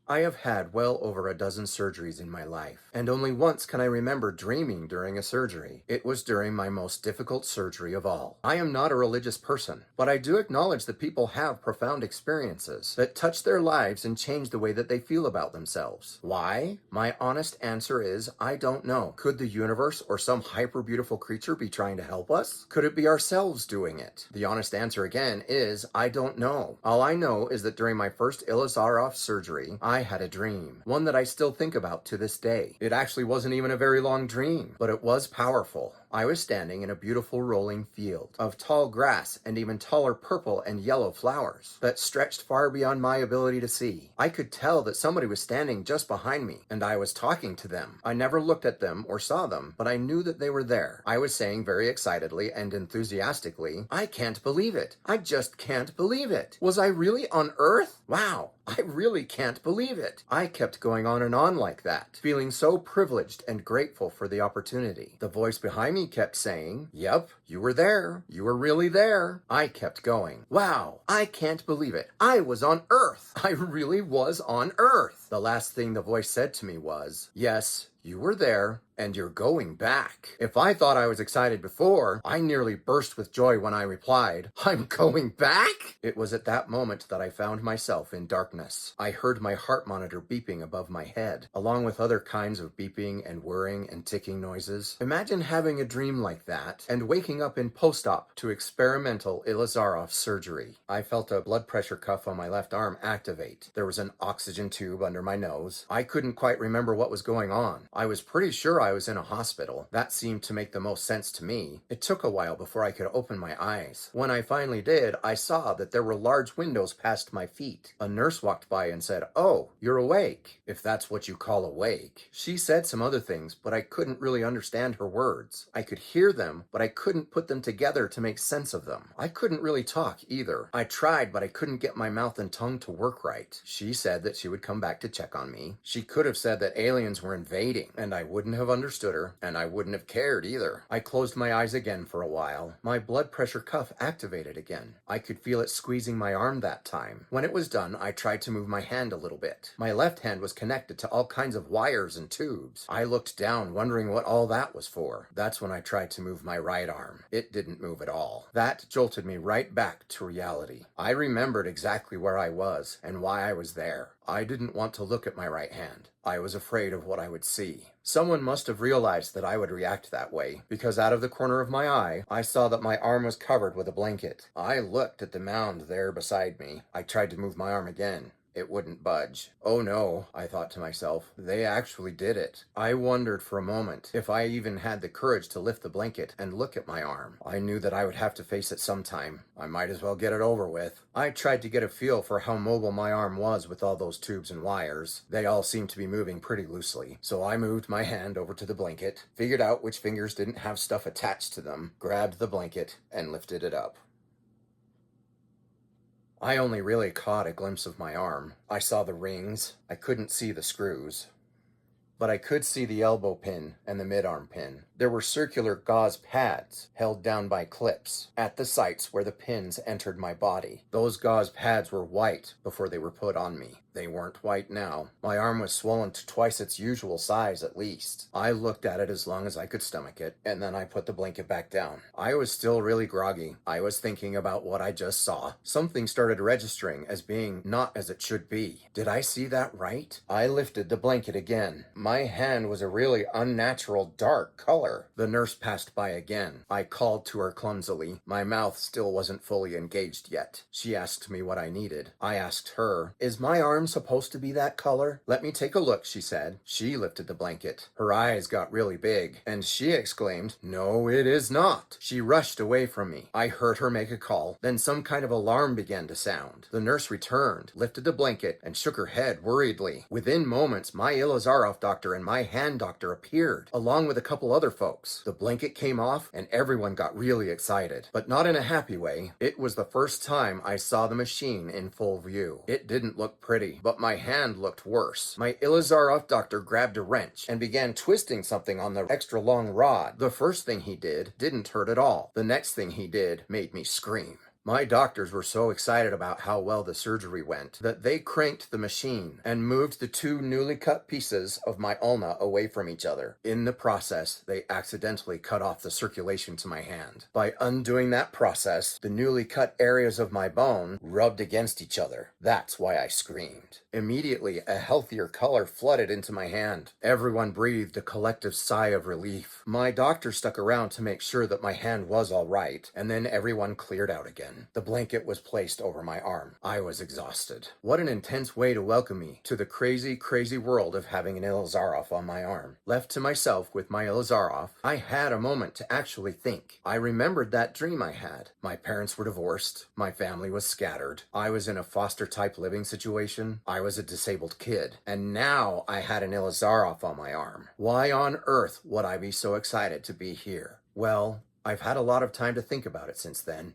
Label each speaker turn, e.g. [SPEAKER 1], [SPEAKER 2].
[SPEAKER 1] I have had well over a dozen surgeries in my life, and only once can I remember dreaming during a surgery. It was during my most difficult surgery of all. I am not a religious person, but I do acknowledge that people have profound experiences that touch their lives and change the way that they feel about themselves. Why? My honest answer is I don't know. Could the universe or some hyper beautiful creature be trying to help us? Could it be ourselves doing it? The honest answer again is I don't know. All I know is that during my first ilizarov surgery, I had a dream, one that I still think about to this day. It actually wasn't even a very long dream, but it was powerful. I was standing in a beautiful rolling field of tall grass and even taller purple and yellow flowers that stretched far beyond my ability to see. I could tell that somebody was standing just behind me, and I was talking to them. I never looked at them or saw them, but I knew that they were there. I was saying very excitedly and enthusiastically, I can't believe it. I just can't believe it. Was I really on Earth? Wow. I really can't believe it. I kept going on and on like that, feeling so privileged and grateful for the opportunity. The voice behind me kept saying, yep, you were there. You were really there. I kept going. Wow, I can't believe it. I was on Earth. I really was on Earth. The last thing the voice said to me was, yes, you were there, and you're going back. If I thought I was excited before, I nearly burst with joy when I replied, I'm going back? It was at that moment that I found myself in darkness. I heard my heart monitor beeping above my head, along with other kinds of beeping and whirring and ticking noises. Imagine having a dream like that and waking up in post-op to experimental ilizarov surgery. I felt a blood pressure cuff on my left arm activate. There was an oxygen tube under my nose. I couldn't quite remember what was going on. I was pretty sure I was in a hospital. That seemed to make the most sense to me. It took a while before I could open my eyes. When I finally did, I saw that there were large windows past my feet. A nurse walked by and said, oh, you're awake, if that's what you call awake. She said some other things, but I couldn't really understand her words. I could hear them, but I couldn't put them together to make sense of them. I couldn't really talk either. I tried, but I couldn't get my mouth and tongue to work right. She said that she would come back to check on me. She could have said that aliens were invading, and I wouldn't have understood her, and I wouldn't have cared either. I closed my eyes again for a while. My blood pressure cuff activated again. I could feel it squeezing my arm that time. When it was done, I tried to move my hand a little bit. My left hand was connected to all kinds of wires and tubes. I looked down, wondering what all that was for. That's when I tried to move my right arm. It didn't move at all. That jolted me right back to reality. I remembered exactly where I was and why I was there. I didn't want to look at my right hand. I was afraid of what I would see. Someone must have realized that I would react that way, because out of the corner of my eye, I saw that my arm was covered with a blanket. I looked at the mound there beside me. I tried to move my arm again. It wouldn't budge. Oh no, I thought to myself, they actually did it. I wondered for a moment if I even had the courage to lift the blanket and look at my arm. I knew that I would have to face it sometime. I might as well get it over with. I tried to get a feel for how mobile my arm was with all those tubes and wires. They all seemed to be moving pretty loosely. So I moved my hand over to the blanket, figured out which fingers didn't have stuff attached to them, grabbed the blanket, and lifted it up. I only really caught a glimpse of my arm. I saw the rings. I couldn't see the screws, but I could see the elbow pin and the mid-arm pin. There were circular gauze pads held down by clips at the sites where the pins entered my body. Those gauze pads were white before they were put on me. They weren't white now. My arm was swollen to twice its usual size at least. I looked at it as long as I could stomach it, and then I put the blanket back down. I was still really groggy. I was thinking about what I just saw. Something started registering as being not as it should be. Did I see that right? I lifted the blanket again. My hand was a really unnatural dark color. The nurse passed by again. I called to her clumsily. My mouth still wasn't fully engaged yet. She asked me what I needed. I asked her, is my arm supposed to be that color? Let me take a look, she said. She lifted the blanket. Her eyes got really big, and she exclaimed, no, it is not. She rushed away from me. I heard her make a call. Then some kind of alarm began to sound. The nurse returned, lifted the blanket, and shook her head worriedly. Within moments, my ilizarov doctor and my hand doctor appeared, along with a couple other folks. The blanket came off, and everyone got really excited, but not in a happy way. It was the first time I saw the machine in full view. It didn't look pretty, but my hand looked worse. My ilizarov doctor grabbed a wrench and began twisting something on the extra long rod. The first thing he did didn't hurt at all. The next thing he did made me scream. My doctors were so excited about how well the surgery went that they cranked the machine and moved the two newly cut pieces of my ulna away from each other. In the process, they accidentally cut off the circulation to my hand. By undoing that process, the newly cut areas of my bone rubbed against each other. That's why I screamed. Immediately, a healthier color flooded into my hand. Everyone breathed a collective sigh of relief. My doctor stuck around to make sure that my hand was all right, and then everyone cleared out again. The blanket was placed over my arm. I was exhausted. What an intense way to welcome me to the crazy, crazy world of having an ilizarov on my arm. Left to myself with my ilizarov, I had a moment to actually think. I remembered that dream I had. My parents were divorced. My family was scattered. I was in a foster-type living situation. I was a disabled kid. And now I had an ilizarov on my arm. Why on earth would I be so excited to be here? Well, I've had a lot of time to think about it since then.